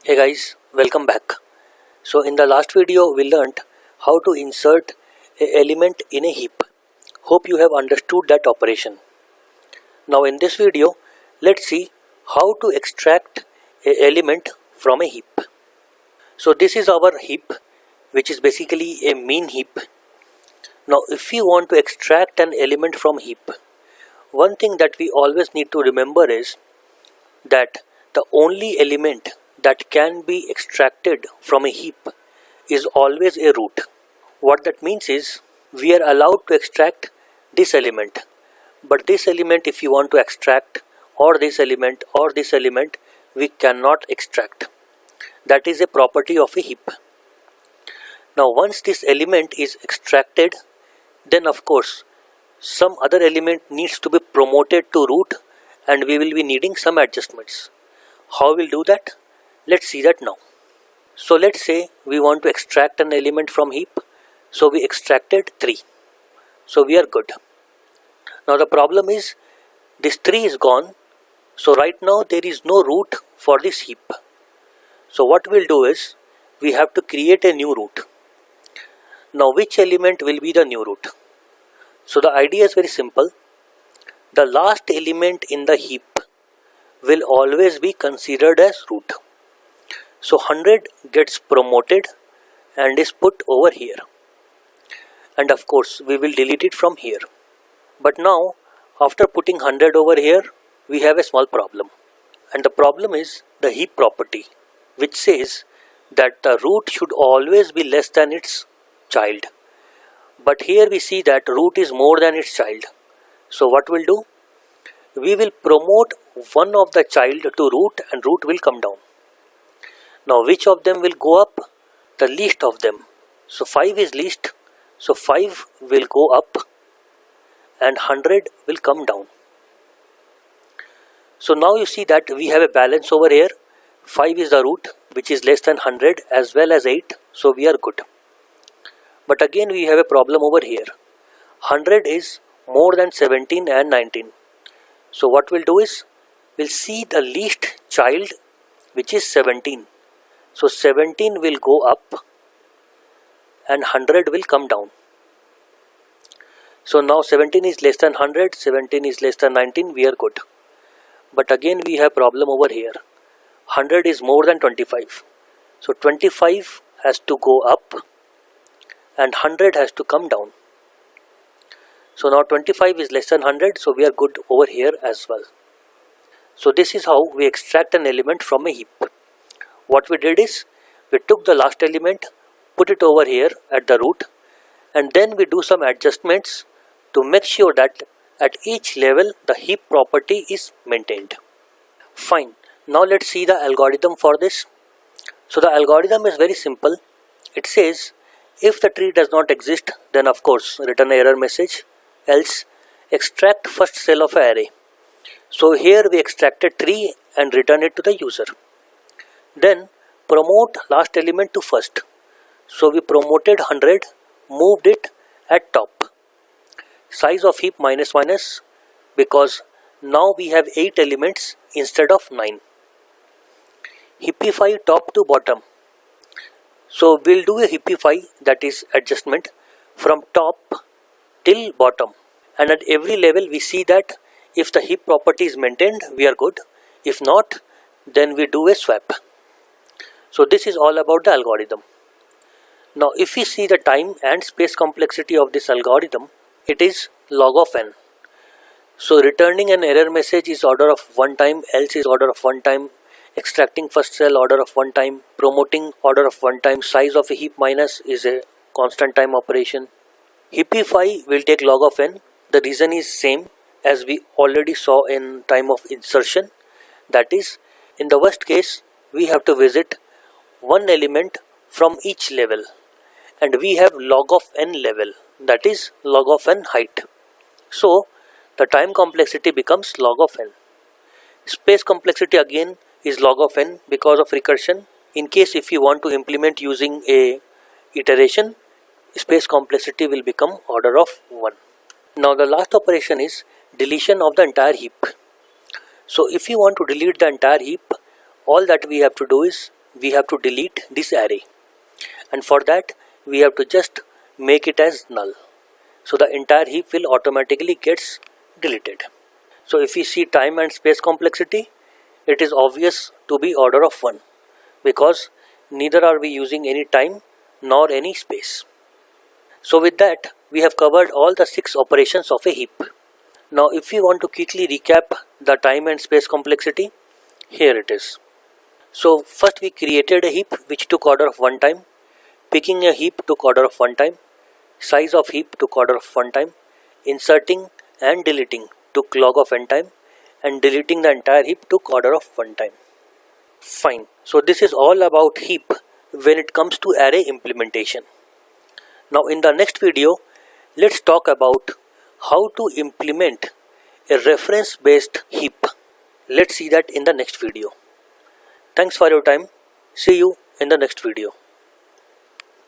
Hey guys, welcome back. So in the last video we learnt how to insert a element in a heap. Hope you have understood that operation. Now in this video let's see how to extract a element from a heap. So this is our heap, which is basically a mean heap. Now if we want to extract an element from heap, one thing that we always need to remember is that the only element that can be extracted from a heap is always a root. What that means is we are allowed to extract this element, but this element, if you want to extract, or this element we cannot extract. That is a property of a heap. Now once this element is extracted, then of course some other element needs to be promoted to root, and we will be needing some adjustments. How we'll do that? Let's see that now. So let's say we want to extract an element from heap. So we extracted 3. So we are good. Now the problem is this 3 is gone. So right now there is no root for this heap. So what we'll do is we have to create a new root. Now which element will be the new root? So the idea is very simple. The last element in the heap will always be considered as root. So 100 gets promoted and is put over here. And of course we will delete it from here. But now after putting 100 over here, we have a small problem. And the problem is the heap property, which says that the root should always be less than its child. But here we see that root is more than its child. So what we'll do? We will promote one of the child to root, and root will come down. Now which of them will go up? The least of them. So 5 is least. So 5 will go up and 100 will come down. So now you see that we have a balance over here. 5 is the root, which is less than 100, as well as 8. So we are good. But again we have a problem over here. 100 is more than 17 and 19. So what we'll do is we'll see the least child, which is 17. So 17 will go up and 100 will come down. So now 17 is less than 100, 17 is less than 19, we are good. But again we have problem over here. 100 is more than 25. So 25 has to go up and 100 has to come down. So now 25 is less than 100, so we are good over here as well. So this is how we extract an element from a heap. What we did is we took the last element, put it over here at the root, and then we do some adjustments to make sure that at each level the heap property is maintained. Fine. Now let's see the algorithm for this. So the algorithm is very simple. It says if the tree does not exist, then of course return an error message, else extract first cell of an array. So here we extracted 3 and return it to the user. Then promote last element to first. So we promoted 100, moved it at top. Size of heap minus minus, because now we have 8 elements instead of 9. Heapify top to bottom. So we'll do a heapify, that is adjustment, from top till bottom. And at every level we see that if the heap property is maintained, we are good. If not, then we do a swap. So this is all about the algorithm. Now if we see the time and space complexity of this algorithm, it is log of n. So returning an error message is order of 1 time, else is order of 1 time, extracting first cell order of 1 time, promoting order of 1 time, size of a heap minus is a constant time operation. Heapify will take log of n. The reason is same as we already saw in time of insertion. That is, in the worst case, we have to visit one element from each level, and we have log of n level, that is log of n height. So the time complexity becomes log of n. Space complexity again is log of n because of recursion. In case if you want to implement using a iteration, space complexity will become order of 1. Now the last operation is deletion of the entire heap. So if you want to delete the entire heap, all that we have to do is we have to delete this array, and for that we have to just make it as null. So the entire heap will automatically gets deleted. So if we see time and space complexity, it is obvious to be order of 1 because neither are we using any time nor any space. So with that, we have covered all the 6 operations of a heap. Now if we want to quickly recap the time and space complexity, here it is. So first we created a heap which took order of 1 time, picking a heap took order of 1 time, size of heap took order of 1 time, inserting and deleting took log of n time, and deleting the entire heap took order of 1 time. Fine. So this is all about heap when it comes to array implementation. Now in the next video, let's talk about how to implement a reference based heap. Let's see that in the next video. Thanks for your time. See you in the next video.